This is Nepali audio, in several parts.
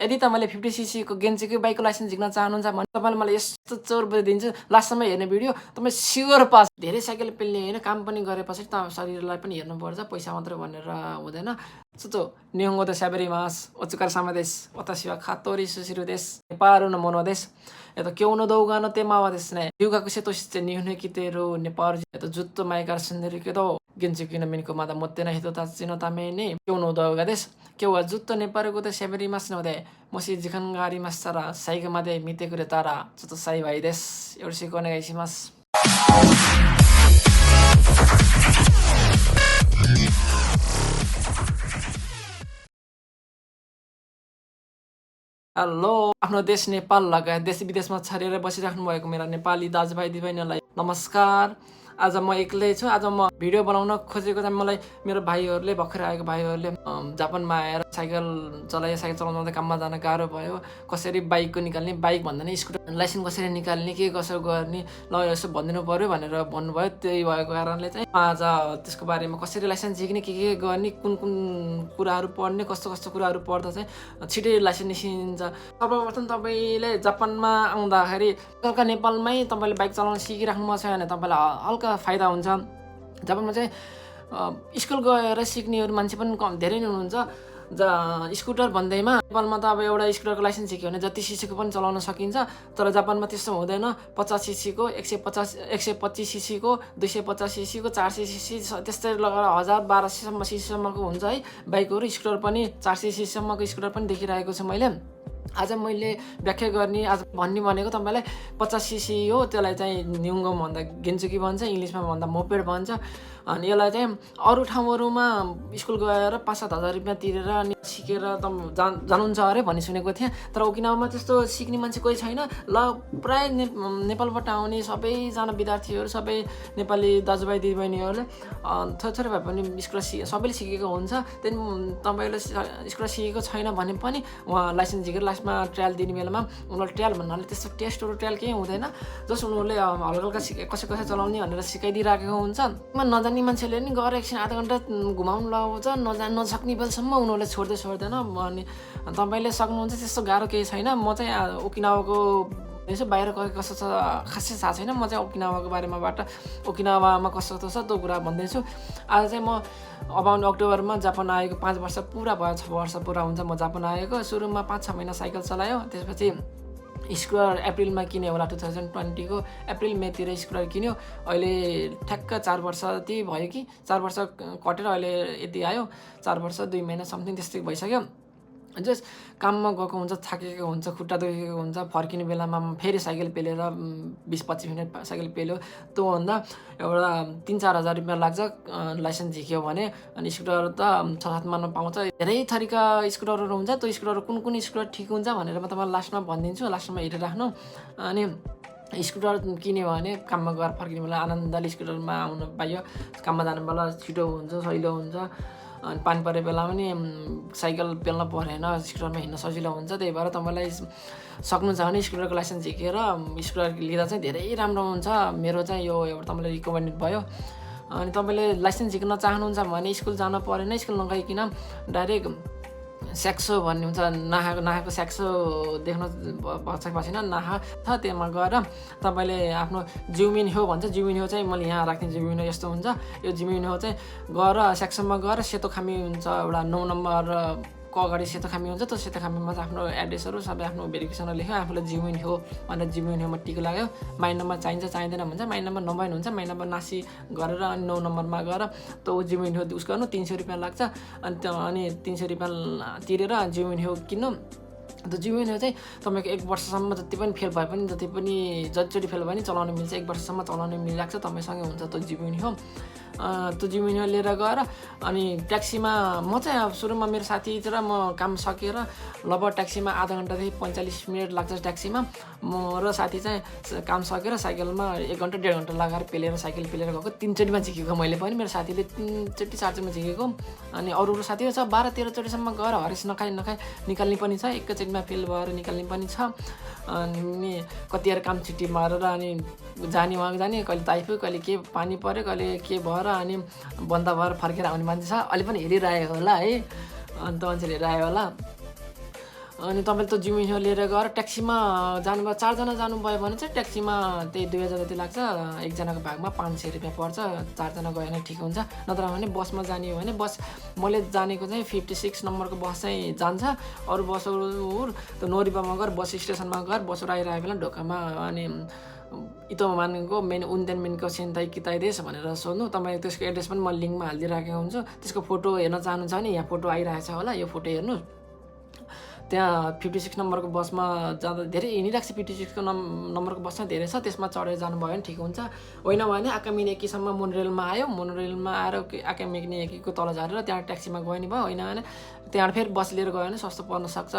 यदि तपाईँले 50cc को गेन्चुकी बाइकको लाइसेन्स झिक्न चाहनुहुन्छ भने तपाईँले मलाई यस्तो चोर दिन्छु लास्टसम्म हेर्ने भिडियो तपाईँ स्योर पास। धेरै साइकल पेल्ने होइन काम पनि गरेपछि शरीरलाई पनि हेर्नुपर्छ, पैसा मात्रै भनेर हुँदैन। निहोङ्गो त स्याबेरिमास ओचुकार सामादेश वतासी वा खातोरी सुसिरु देश नेपाल न मोनो देश केउ न दौगा न तेमावा देश ने युगाको सेतो सिचे निहुने कितेरो नेपाल जुत्तो माइकार सुन्दरी केदो गेन्चुकी न मिनको मादा मोत्ते न हितो ताचिनो तामेने केउ न दौगा देश केउ वा जुत्तो नेपालको त स्याबेरिमास नहुँदै मोसी जिखनगारी मास्तारा साइगा मादे मितेको रे तारा जुत्तो साइ भाइ देश योरसिको नेगाइसिमास। हेलो, आफ्नो देश नेपाल लगायत देश विदेशमा छरेर बसिराख्नु भएको मेरा नेपाली दाजुभाइ दिदीबहिनीहरूलाई नमस्कार। आज म एक्लै छु। आज म भिडियो बनाउन खोजेको चाहिँ मलाई मेरो भाइहरूले भर्खर आएको भाइहरूले जापानमा आएर साइकल चलाउँदा काममा जान गाह्रो भयो, कसरी बाइकको निकाल्ने, बाइक भन्दा नि स्कुटर लाइसेन्स कसरी निकाल्ने, के कसो गर्ने, ल यसो भनिदिनु पर्यो भनेर भन्नुभयो। त्यही भएको कारणले चाहिँ आज त्यसको बारेमा कसरी लाइसेन्स झिक्ने, के गर्ने, कुन कुन कुराहरू पढ्ने, कस्तो कस्तो कुराहरू पढ्दा चाहिँ छिटै लाइसेन्स निस्किन्छ। सर्वप्रथम तपाईँले जापानमा आउँदाखेरि हल्का नेपालमै तपाईँले बाइक चलाउन सिकिराख्नु भएको छ भने तपाईँलाई हल्का फाइदा हुन्छ। जापानमा चाहिँ स्कुल गएर सिक्नेहरू मान्छे पनि कम धेरै नै हुनुहुन्छ। स्कुटर भन्दैमा नेपालमा त अब एउटा स्कुटरको लाइसेन्स झिक्यो भने जति सिसीको पनि चलाउन सकिन्छ, तर जापानमा त्यस्तो हुँदैन। 50cc को 125cc को 250cc को 400cc त्यस्तै लगाएर 1000-1200 सीसीसम्मको हुन्छ है बाइकहरू। स्कुटर पनि 400cc सम्मको स्कुटर पनि देखिरहेको छु मैले। आज मैले व्याख्या गर्ने आज भन्ने भनेको तपाईँलाई 50cc हो, त्यसलाई चाहिँ निहुङ्गो भन्दा गेन्चुकी भन्छ, इङ्ग्लिसमा भन्दा मोपेड भन्छ। अनि यसलाई चाहिँ अरू ठाउँहरूमा स्कुल गएर 5-7 हजार रुपियाँ तिरेर अनि सिकेर जानुहुन्छ अरे भन्ने सुनेको थिएँ। तर ओकिनावामा त्यस्तो सिक्ने मान्छे कोही छैन। ल प्राय नेपालबाट आउने सबैजना विद्यार्थीहरू, सबै नेपाली दाजुभाइ दिदीबहिनीहरूले थोरै भए पनि स्कुल सबैले सिकेको हुन्छ। त्यहाँदेखि तपाईँले स्कुल सिकेको छैन भने पनि उहाँ लाइसेन्स झिकेर लास्टमा ट्रायल दिने बेलामा उनीहरूले ट्रायल भन्नाले त्यस्तो टेस्टहरू ट्रायल केही हुँदैन, जस उनीहरूले हल्का हल्का कसै चलाउने भनेर सिकाइदिइराखेको हुन्छ। नजान्ने मान्छेले नि गएर एकछिन आधा घन्टा घुमाउनु लगाउँछ, नसक्ने बेलसम्म उनीहरूले छोड्दैन। अनि तपाईँले सक्नुहुन्छ, त्यस्तो गाह्रो केही छैन। म चाहिँ ओकिनावाको यसो बाहिर कस्तो छ खासै थाहा छैन। म चाहिँ ओकिनावाको ओकिनावामा कस्तो छ त्यो कुरा भन्दैछु। आज चाहिँ म अब आउने अक्टोबरमा जापान आएको 5 वर्ष पुरा भयो, 6 वर्ष पुरा हुन्छ म जापान आएको। सुरुमा 5-6 महिना साइकल चलायो, त्यसपछि स्कुटर एप्रिलमा किन्यो होला, 2020 को एप्रिल मेतिर स्कुटर किन्यो। अहिले ठ्याक्क 4 वर्ष जति भयो कि 4 वर्ष कटेर अहिले यति आयो। 4 वर्ष 2 महिना समथिङ त्यस्तै भइसक्यो। जस काममा गएको हुन्छ, थाकेको हुन्छ, खुट्टा दुखेको हुन्छ, फर्किने बेलामा फेरि साइकल पेलेर 20-25 मिनट साइकल पेल्यो। त्योभन्दा एउटा 3-4 हजार रुपियाँ लाग्छ लाइसेन्स झिक्यो भने। अनि स्कुटर त 6-7 मानमा पाउँछ। धेरै थरीका स्कुटरहरू हुन्छ, त्यो स्कुटर कुन स्कुटर ठिक हुन्छ भनेर म तपाईँलाई लास्टमा भनिदिन्छु, लास्टमा हेरिराख्नु। अनि स्कुटर किन्यो भने काममा गएर फर्किने बेला आनन्दले स्कुटरमा आउनु पाइयो। काममा जाने बेला छिटो हुन्छ, सजिलो हुन्छ। अनि पानी परेको बेला पनि साइकल पेल्न परेन, स्कुटरमा हिँड्न सजिलो हुन्छ। त्यही भएर तपाईँलाई सक्नुहुन्छ भने स्कुटरको लाइसेन्स झिकेर स्कुटर लिँदा चाहिँ धेरै राम्रो हुन्छ। मेरो चाहिँ यो एउटा तपाईँलाई रिकमेन्डेड भयो। अनि तपाईँले लाइसेन्स झिक्न चाहनुहुन्छ भने स्कुल जान परेन, स्कुल नगइकन डाइरेक्ट स्याक्सो भन्ने हुन्छ, नाहाको स्याक्सो देख्न भएन, नाहा छ, त्यहाँ गएर तपाईँले आफ्नो जिउमिन हो भन्छ। जिउमिन हो चाहिँ मैले यहाँ राख्ने जिउमिन हो यस्तो हुन्छ। यो जिउमिन हो चाहिँ गएर स्याक्सोमा गएर सेतो खामी हुन्छ, एउटा 9 नम्बरको अगाडि सेतो खामी हुन्छ। त्यो सेतो खामीमा चाहिँ आफ्नो एड्रेसहरू सबै आफ्नो भेरिफिकेसनहरू लेख्यो, आफूलाई जिउमिन हो भनेर जिउमिन होमा टिक लाग्यो। माइन नम्बर चाहिन्छ चाहिँदैन भन्छ, माइन नम्बर नभए हुन्छ, माइन नम्बर नासी गरेर अनि 9 नम्बरमा गएर त्यो जिउमिन हो उस गर्नु 300 रुपियाँ लाग्छ। अनि 300 रुपियाँ तिरेर जिउमिन हो किन्नु। त्यो जिउमिन हो चाहिँ तपाईँको 1 वर्षसम्म जति पनि फेल भए पनि जतिचोटि फेल भए पनि चलाउन मिल्छ। 1 वर्षसम्म चलाउन मिलिरहेको छ, तपाईँसँगै हुन्छ त्यो जिउमिन हो। त्यो जिउमिन हो लिएर गएर अनि ट्याक्सीमा म चाहिँ अब सुरुमा मेरो साथी र म काम सकेर लगभग ट्याक्सीमा आधा घन्टादेखि 45 मिनट लाग्छ ट्याक्सीमा। म र साथी चाहिँ काम सकेर साइकलमा 1 घन्टा 1.5 घन्टा लगाएर साइकल पेलेर गएको। 3 चोटिमा झिकेको मैले पनि, मेरो साथीले 3 चोटि 4 चोटिमा झिकेको। अनि अरू साथीहरू छ 12-13 चोटिसम्म गएर हरेस नखाइ निकाल्ने पनि छ, एकैचोटिमा फेल भएर निकाल्ने पनि छ। अनि कतिहरू काम छुट्टी मारेर अनि जाने कहिले ताइफो, कहिले के पानी पऱ्यो, कहिले के भएर अनि बन्द भएर फर्केर आउने मान्छे छ। अहिले पनि हेरिरहेको होला है, अन्त मान्छेले हेरिरहेको होला। अनि तपाईँले त जिमिनो लिएर गएर ट्याक्सीमा जानुभयो 4 जना जानुभयो भने चाहिँ ट्याक्सीमा त्यही 2000 जति लाग्छ, एकजनाको भागमा 500 रुपियाँ पर्छ। 4 जना गयो भने ठिक हुन्छ। नत्र भने बसमा जाने हो भने बस मैले जानेको चाहिँ 56 नम्बरको बस चाहिँ जान्छ। अरू बसहरू त नोरिपामा गएर बस स्टेसनमा गएर बसहरू आइरहेको बेला ढोकामा अनि इतोमानको मेन उन्देनमेनको सेन्ताई किताई देश भनेर सोध्नु। तपाईँ त्यसको एड्रेस पनि म लिङ्कमा हालिदिइराखेको हुन्छु। त्यसको फोटो हेर्न चाहनुहुन्छ भने यहाँ फोटो आइरहेछ होला, यो फोटो हेर्नु। त्यहाँ 56 नम्बरको बसमा जाँदा धेरै हिँडिरहेको छ। 56 नम्बरको बसमा धेरै छ, त्यसमा चढेर जानुभयो भने ठिक हुन्छ। होइन भने आकामिनेकीसम्म मोनोरेलमा आयो, मोनोरेलमा आएर आकामिनेकीको तल झारेर त्यहाँ ट्याक्सीमा गयो नि भयो। होइन भने त्यहाँ फेरि बस लिएर गयो भने सस्तो पर्न सक्छ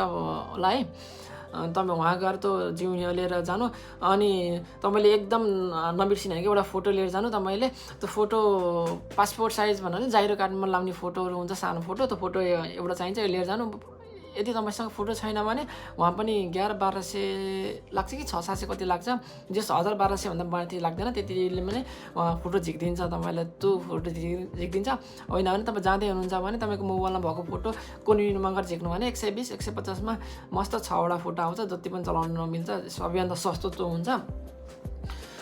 होला है। तपाईँ वहाँ गएर त जिउनियो लिएर जानु। अनि तपाईँले एकदम नबिर्सिनु कि एउटा फोटो लिएर जानु। तपाईँले त्यो फोटो पासपोर्ट साइज भन्नाले जाइरो कार्डमा लाउने फोटोहरू हुन्छ, सानो फोटो, त्यो फोटो एउटा चाहिन्छ, यो लिएर जानु। यदि तपाईँसँग फोटो छैन भने वहाँ पनि 1100-1200 लाग्छ कि 600-700 कति लाग्छ। जस 1000-1200 भन्दा माथि लाग्दैन, त्यतिले पनि वहाँ फोटो झिकिदिन्छ, तपाईँलाई त्यो फोटो झिकिदिन्छ। होइन भने तपाईँ जाँदै हुनुहुन्छ भने तपाईँको मोबाइलमा भएको फोटो कुनै गएर झिक्नु भने 120-150मा मस्त 6वटा फोटो आउँछ, जति पनि चलाउनु नमिल्छ। सबैभन्दा सस्तो त्यो हुन्छ।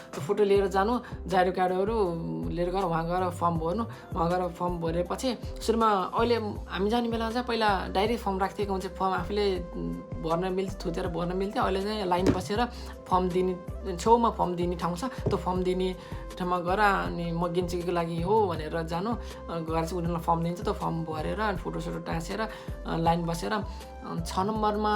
त्यो फोटो लिएर जानु, जाइरो कार्डहरू लिएर गएर वहाँ गएर फर्म भर्नु। वहाँ गएर फर्म भरेपछि सुरुमा अहिले हामी जाने बेला चाहिँ पहिला डाइरेक्ट फर्म राखिदिएको हुन्छ, फर्म आफूले भर्न मिल्थ्यो, थुतेर भर्न मिल्थ्यो। अहिले चाहिँ लाइन बसेर फर्म दिने छेउमा फर्म दिने ठाउँ छ, त्यो फर्म दिने ठाउँमा गएर अनि म गेन्चुकीको लागि हो भनेर जानु। गएर चाहिँ उनीहरूलाई फर्म दिन्छ, त्यो फर्म भरेर अनि फोटोसोटो टाँसेर लाइन बसेर 6 नम्बरमा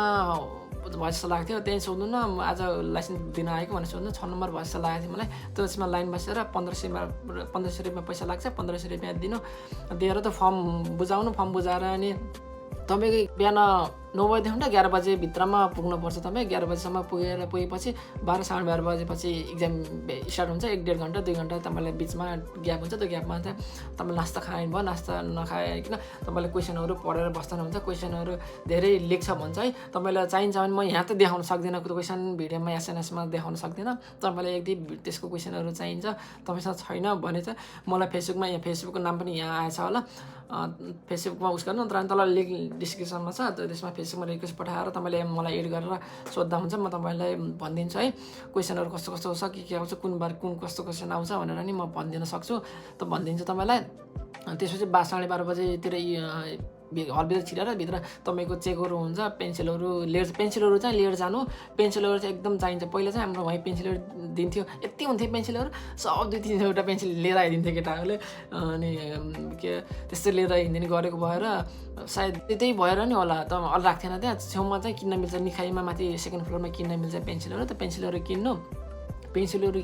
भयो जस्तो लाग्थ्यो। त्यहीँ सोध्नु न आज लाइसेन्स दिन आएको भनेर सोध्नु। 6 नम्बर भयो जस्तो लागेको थियो मलाई। त्यसमा लाइन बसेर 1500 रुपियाँ पैसा लाग्छ, 1500 रुपियाँ दिएर त फर्म बुझाउनु। फर्म बुझाएर अनि तपाईँको बिहान 9 बजीदेखि 11 बजेभित्रमा पुग्नुपर्छ। तपाईँ 11 बजीसम्म पुगेपछि 12-12:30 बजेपछि इक्जाम स्टार्ट हुन्छ। 1-1.5 घन्टा 2 घन्टा तपाईँलाई बिचमा ग्याप हुन्छ। त्यो ग्यापमा चाहिँ तपाईँले नास्ता खानु भयो, नास्ता नखाइकन तपाईँले क्वेसनहरू पढेर बस्नुहुन्छ। क्वेसनहरू धेरै लेख्छ भन्छ है। तपाईँलाई चाहिन्छ भने म यहाँ त देखाउन सक्दिनँ, त्यो क्वेसन भिडियोमा एसएनएसमा देखाउन सक्दिनँ। तपाईँलाई यदि त्यसको क्वेसनहरू चाहिन्छ तपाईँसँग छैन भने चाहिँ मलाई फेसबुकमा, यहाँ फेसबुकको नाम पनि यहाँ आएछ होला, फेसबुकमा उस गर्नु। तर तल लिङ्क डिस्क्रिप्सनमा छ, त्यसमा फेसबुकमा रिक्वेस्ट पठाएर तपाईँले मलाई एड गरेर सोद्धा हुन्छ। म तपाईँलाई भनिदिन्छु है क्वेसनहरू कस्तो कस्तो छ, के आउँछ, कुन बार कुन कस्तो क्वेसन आउँछ भनेर नि म भनिदिन सक्छु, त भनिदिन्छु तपाईँलाई। त्यसपछि 12-12:30 बजेतिर हलभित्र छिरेर भित्र तपाईँको चेकहरू हुन्छ, पेन्सिलहरू चाहिँ लिएर जानु। पेन्सिलहरू चाहिँ एकदम चाहिन्छ। पहिला चाहिँ हाम्रो वहीँ पेन्सिलहरू दिन्थ्यो, यति हुन्थ्यो पेन्सिलहरू, सब 2-3वटा पेन्सिल लिएर आइदिन्थ्यो केटाहरूले। अनि के त्यस्तै लिएर हिँड्ने गरेको भएर सायद त्यही भएर नि होला, त अलि राख्थेन। त्यहाँ छेउमा चाहिँ किन्न मिल्छ, निखाइमा माथि सेकेन्ड फ्लोरमा किन्न मिल्छ पेन्सिलहरू। त पेन्सिलहरू किन्नु, पेन्सिलहरू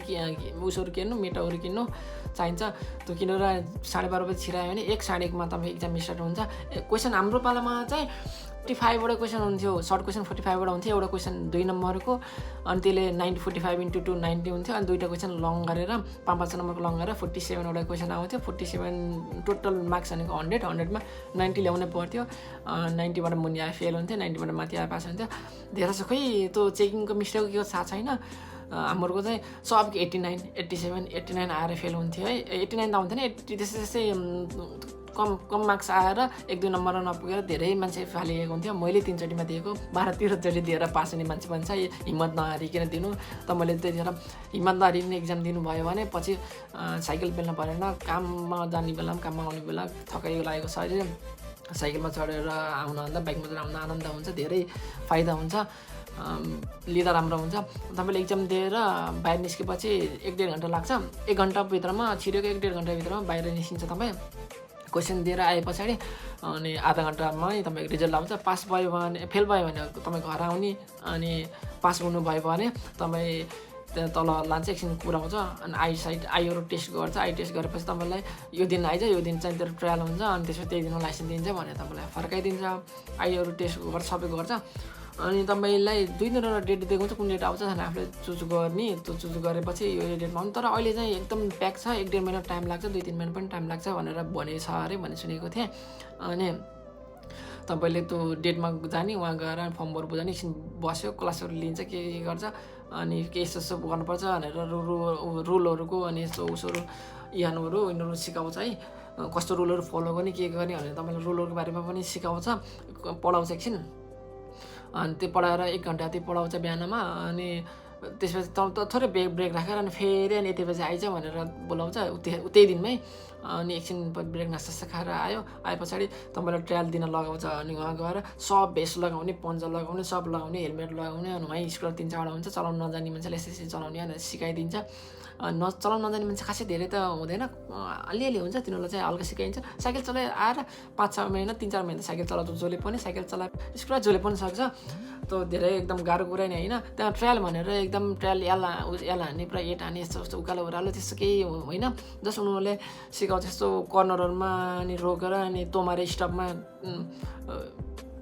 उसहरू किन्नु, मेटाहरू किन्नु चाहिन्छ। त्यो किनेर 12:30 बजी छिरायो भने 1-1:30मा तपाईँ इक्जाम स्टार्ट हुन्छ। क्वेसन हाम्रो पालामा चाहिँ 45वटा क्वेसन हुन्थ्यो, सर्ट क्वेसन 45वटा हुन्थ्यो। एउटा क्वेसन 2 नम्बरको, अनि त्यसले 45 × 2 90 हुन्थ्यो। अनि 2टा क्वेसन लङ गरेर 5-5 नम्बरको लङ गरेर 47वटा क्वेसन आउँथ्यो। 47 टोटल मार्क्स भनेको 100मा 90 ल्याउनै पर्थ्यो। 90बाट मुनि आए फेल हुन्थ्यो, 90बाट माथि आए पास हुन्थ्यो। धेरै छ खोइ त्यो चेकिङको मिस्टेक के थाहा छैन। हाम्रो चाहिँ सबको 89, 87, 89 आएर फेल हुन्थ्यो है। 89 त आउँथेन, 80 त्यस्तै कम मार्क्स आएर 1-2 नम्बर नपुगेर धेरै मान्छे फालिएको हुन्थ्यो। मैले 3 चोटिमा दिएको, 12-13 चोटि दिएर पास हुने मान्छे पनि छ। हिम्मत नहारिकन दिनु। तपाईँले त्यतिखेर हिम्मत नहारिकन इक्जाम दिनुभयो भने पछि साइकल पेल्न परेन। काममा जाने बेला पनि काममा आउने बेला थकाइ लागेको शरीर साइकलमा चढेर आउनुभन्दा बाइकमा चढेर आउन आनन्द हुन्छ, धेरै फाइदा हुन्छ, लिँदा राम्रो हुन्छ। तपाईँले इक्जाम दिएर बाहिर निस्केपछि 1-1.5 घन्टा लाग्छ। 1 घन्टाभित्रमा छिरेको 1-1.5 घन्टाभित्रमा बाहिर निस्किन्छ। तपाईँ क्वेसन दिएर आए पछाडि अनि आधा घन्टामै तपाईँको रिजल्ट आउँछ। पास भयो भने, फेल भयो भने तपाईँ घर आउने, अनि पास हुनुभयो भने तपाईँ त्यहाँ तल लान्छ, एकछिन कुराउँछ। अनि आईहरू टेस्ट गर्छ। आई टेस्ट गरेपछि तपाईँलाई यो दिन आइज, यो दिन चाहिँ त्यो ट्रायल हुन्छ, अनि त्यसपछि त्यही दिनमा लाइसेन्स दिन्छ भनेर तपाईँलाई फर्काइदिन्छ। आईहरू टेस्ट गर्छ, सबै गर्छ। अनि तपाईँलाई 2 दिनवटा डेट दिएको हुन्छ, कुन डेट आउँछ भने आफूले चुज गर्ने। त्यो चुज गरेपछि यो डेटमा आउनु। तर अहिले चाहिँ एकदम प्याक छ, 1-1.5 महिना टाइम लाग्छ, 2-3 महिना पनि टाइम लाग्छ भनेर भनेको छ अरे भन्ने सुनेको थिएँ। अनि तपाईँले त्यो डेटमा जाने, वहाँ गएर फर्महरू बुझाउने, एकछिन बस्यो, क्लासहरू लिन्छ, के गर्छ, अनि के यस्तो गर्नुपर्छ भनेर रुलहरूको अनि यस्तो उसहरू यिनीहरू सिकाउँछ है। कस्तो रुलहरू फलो गर्ने, के गर्ने भनेर तपाईँलाई रुलहरूको बारेमा पनि सिकाउँछ, पढाउँछ एकछिन। अनि त्यो पढाएर 1 घन्टा जति पढाउँछ बिहानमा अनि त्यसपछि थोरै ब्रेक राखेर अनि फेरि अनि यति बजी आइज भनेर बोलाउँछ त्यही दिनमै अनि एकछिन ब्रेक नास्ता खाएर आए पछाडि तपाईँलाई ट्रायल दिन लगाउँछ अनि वहाँ गएर सब भेस्ट लगाउने पन्जा लगाउने सब लगाउने हेलमेट लगाउने अनि वहीँ स्कुटर 3-4वटा हुन्छ चलाउन नजाने मान्छेले यसरी चलाउने भनेर सिकाइदिन्छ चलाउन नजाने मान्छे खासै धेरै त हुँदैन अलिअलि हुन्छ तिनीहरूलाई चाहिँ हल्का सिकाइन्छ साइकल चलाइ आएर 5-6 महिना 3-4 महिना साइकल चलाउँछ जसले पनि साइकल चलाए स्कुटर जसले पनि सक्छ त्यो धेरै एकदम गाह्रो कुरा नै होइन त्यहाँ ट्रायल भनेर एकदम ट्रायल याल हान्ने पुरा एट हान्ने यस्तो उकालो ओह्रालो त्यस्तो केही होइन जस्ट उनीहरूले सिकाउँछ यस्तो कर्नरहरूमा अनि रोकेर अनि तोमारे स्टपमा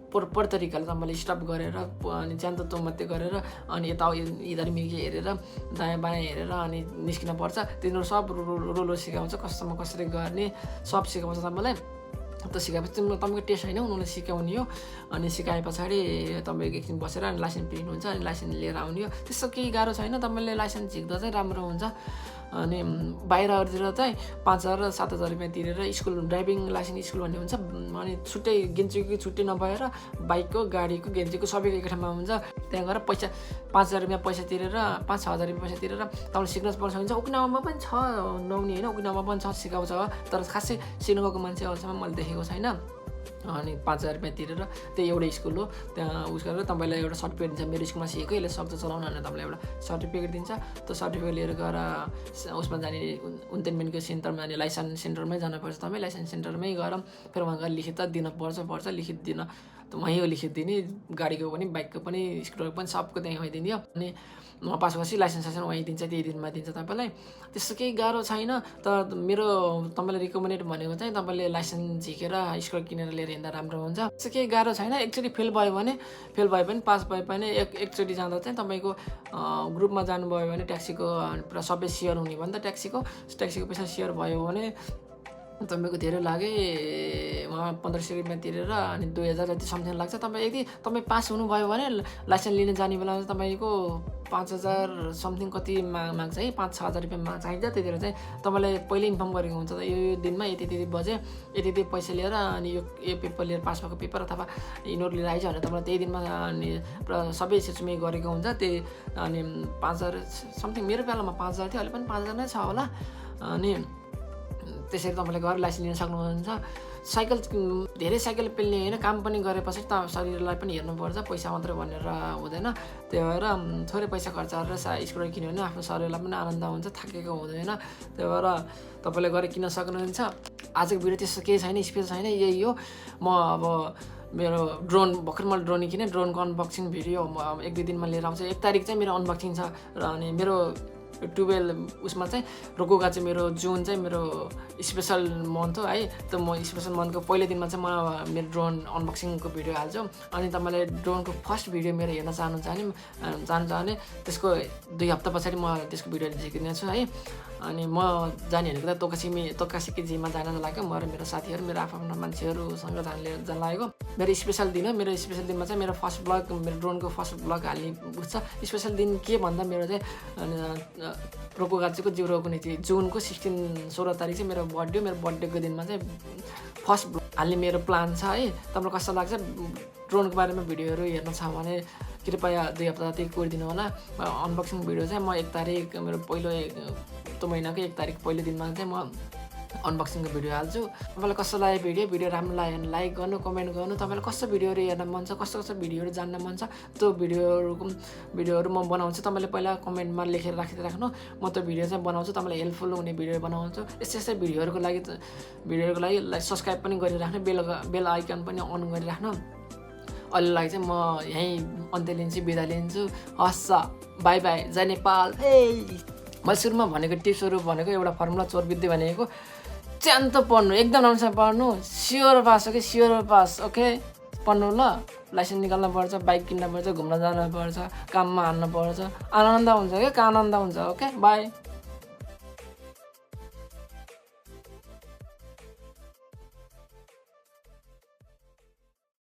पर तरिकाले तपाईँले स्टप गरेर अनि च्यान्तो तोमात्ते गरेर अनि यता इधर मिर्गी हेरेर दायाँ बायाँ हेरेर अनि निस्किन पर्छ तिनीहरू सब रोलो सिकाउँछ कस्तोमा कसरी गर्ने सब सिकाउँछ तपाईँलाई त्यो सिकाएपछि तपाईँको टेस्ट होइन उनीहरूले सिकाउने हो अनि सिकाए पछाडि तपाईँको एकछिन बसेर अनि लाइसेन्स प्रिन्ट हुन्छ अनि लाइसेन्स लिएर आउने हो त्यस्तो केही गाह्रो छैन तपाईँले लाइसेन्स झिक्दा चाहिँ राम्रो हुन्छ अनि बाहिरतिर चाहिँ 5,000 र 7,000 रुपियाँ तिरेर स्कुल ड्राइभिङ लाइसेन्स स्कुल भन्ने हुन्छ अनि छुट्टै गेन्चुकी छुट्टै नभएर बाइकको गाडीको गेन्चुको सबैको एकै ठाउँमा हुन्छ त्यहाँ गएर पैसा 5,000 रुपियाँ पैसा तिरेर 5-6 हजार रुपियाँ पैसा तिरेर तपाईँले सिक्न सक्नुहुन्छ ओकिनावामा पनि छ नहुने होइन ओकिनावामा पनि छ सिकाउँछ तर खासै सिक्न गएको मान्छे अहिलेसम्म मैले देखेको छैन अनि 5,000 रुपियाँ तिरेर त्यही एउटै स्कुल हो त्यहाँ उस गरेर तपाईँलाई एउटा सर्टिफिकेट दिन्छ मेरो स्कुलमा सिकेको यसले सक्छ चलाउन भनेर तपाईँलाई एउटा सर्टिफिकेट दिन्छ त्यो सर्टिफिकेट लिएर गएर उसमा जाने उन्तेन्मेन्टको सेन्टरमा अनि लाइसेन्स सेन्टरमै जानुपर्छ तपाईँ लाइसेन्स सेन्टरमै गएर फेरि वहाँ गएर लिखित दिन पर्छ लिखित दिन वहीँ लिखित दिने गाडीको पनि बाइकको पनि स्कुटरको पनि सबको त्यहीँ दिने हो अनि पास भएपछि लाइसेन्स वहीँ दिन्छ त्यही दिनमा दिन्छ तपाईँलाई त्यस्तो केही गाह्रो छैन तर मेरो तपाईँलाई रिकमेन्डेड भनेको चाहिँ तपाईँले लाइसेन्स झिकेर स्कुटर किनेर लिएर हिँड्दा राम्रो हुन्छ त्यस्तो केही गाह्रो छैन एकचोटि फेल भयो भने पास भयो भने एकचोटि जाँदा चाहिँ तपाईँको ग्रुपमा जानुभयो भने ट्याक्सीको पुरा सबै सेयर हुने भयो नि त ट्याक्सीको पैसा सेयर भयो भने तपाईँको धेरै लाग्यो वहाँ 1,500 रुपियाँ तिरेर अनि 2,000 जति समथिङ लाग्छ यदि तपाईँ पास हुनुभयो भने लाइसेन्स लिन जाने बेला तपाईँको 5,000 समथिङ कति माग्छ है 5-6 हजार रुपियाँ चाहिन्छ त्यतिखेर चाहिँ तपाईँलाई पहिले इन्फर्म गरेको हुन्छ यो दिनमा यति बजे यति पैसा लिएर अनि यो पेपर लिएर पास भएको पेपर अथवा यिनीहरू लिएर आइज भनेर तपाईँलाई त्यही दिनमा अनि पुरा सबै सिस्टमै गरेको हुन्छ त्यही अनि 5,000 समथिङ मेरो बेलामा 5,000 थियो अहिले पनि 5,000 नै छ होला अनि त्यसरी तपाईँले गएर लाइसेन्स लिन सक्नुहुन्छ साइकल धेरै साइकल पेल्ने होइन काम पनि गरेपछि त शरीरलाई पनि हेर्नुपर्छ पैसा मात्रै भनेर हुँदैन त्यही भएर थोरै पैसा खर्च गरेर स्कुटर किन्यो भने आफ्नो शरीरलाई पनि आनन्द हुन्छ थाकेको हुँदैन त्यही भएर तपाईँले गएर किन्न सक्नुहुन्छ आजको भिडियो त्यस्तो केही छैन स्पेसल छैन यही हो म अब मेरो भर्खर मैले ड्रोन किनेँ ड्रोनको अनबक्सिङ भिडियो म 1-2 दिनमा लिएर आउँछु 1 तारिक चाहिँ मेरो अनबक्सिङ छ र अनि मेरो 12 उसमा चाहिँ रोकुगा चाहिँ मेरो जुन चाहिँ मेरो स्पेसल मन्थ हो है त म स्पेसल मन्थको पहिलो दिनमा चाहिँ म मेरो ड्रोन अनबक्सिङको भिडियो हाल्छु अनि तपाईँले ड्रोनको फर्स्ट भिडियो मेरो हेर्न चाहनुहुन्छ भने त्यसको 2 हप्ता पछाडि म त्यसको भिडियो झिकिदिनेछु है अनि म जाने भनेको त तोकासिकी जिममा जान लाग्यो म र मेरो साथीहरू मेरो आफ्नो मान्छेहरूसँग जान लागेको मेरो स्पेसल दिन हो मेरो स्पेसल दिनमा चाहिँ मेरो फर्स्ट ब्लग मेरो ड्रोनको फर्स्ट ब्लग हाल्ने बुझ्छ स्पेसल दिन के भन्दा मेरो चाहिँ रोकुगाचीको जिरोको नीति जुनको 16 तारिक चाहिँ मेरो बर्थडेको दिनमा चाहिँ फर्स्ट ब्लग हाल्ने मेरो प्लान छ है तपाईँलाई कस्तो लाग्छ ड्रोनको बारेमा भिडियोहरू हेर्न छ भने कृपया 2 हप्ता जति कोरिदिनु होला अनबक्सिङ भिडियो चाहिँ म 1 तारिक मेरो पहिलो त्यो महिनाको 1 तारिक पहिलो दिनमा चाहिँ म अनबक्सिङको भिडियो हाल्छु तपाईँलाई कस्तो लाग्यो भिडियो राम्रो लाग्यो भने लाइक गर्नु कमेन्ट गर्नु तपाईँलाई कस्तो भिडियोहरू हेर्न मन छ कस्तो भिडियोहरू जान्न मन छ त्यो भिडियोहरू म बनाउँछु तपाईँले पहिला कमेन्टमा लेखेर राख्नु म त्यो भिडियो चाहिँ बनाउँछु तपाईँलाई हेल्पफुल हुने भिडियो बनाउँछु यस्तै भिडियोहरूको लागि सब्सक्राइब पनि गरिराख्नु बेल आइकन पनि अन गरिराख्नु अहिले लागि चाहिँ म यहीँ अन्त्य लिन्छु बिदा लिन्छु हस् बाई बाई जय नेपाल मैले सुरुमा भनेको टिप्सहरू भनेको एउटा फर्मुला चोरविद्या भनेको च्यान्त पढ्नु एकदम राम्रोसँग पढ्नु स्योर पास ओके पढ्नु ल लाइसेन्स निकाल्नु पर्छ बाइक किन्न पर्छ घुम्न जानु पर्छ काममा हाल्नु पर्छ आनन्द हुन्छ क्या आनन्द हुन्छ ओके बाई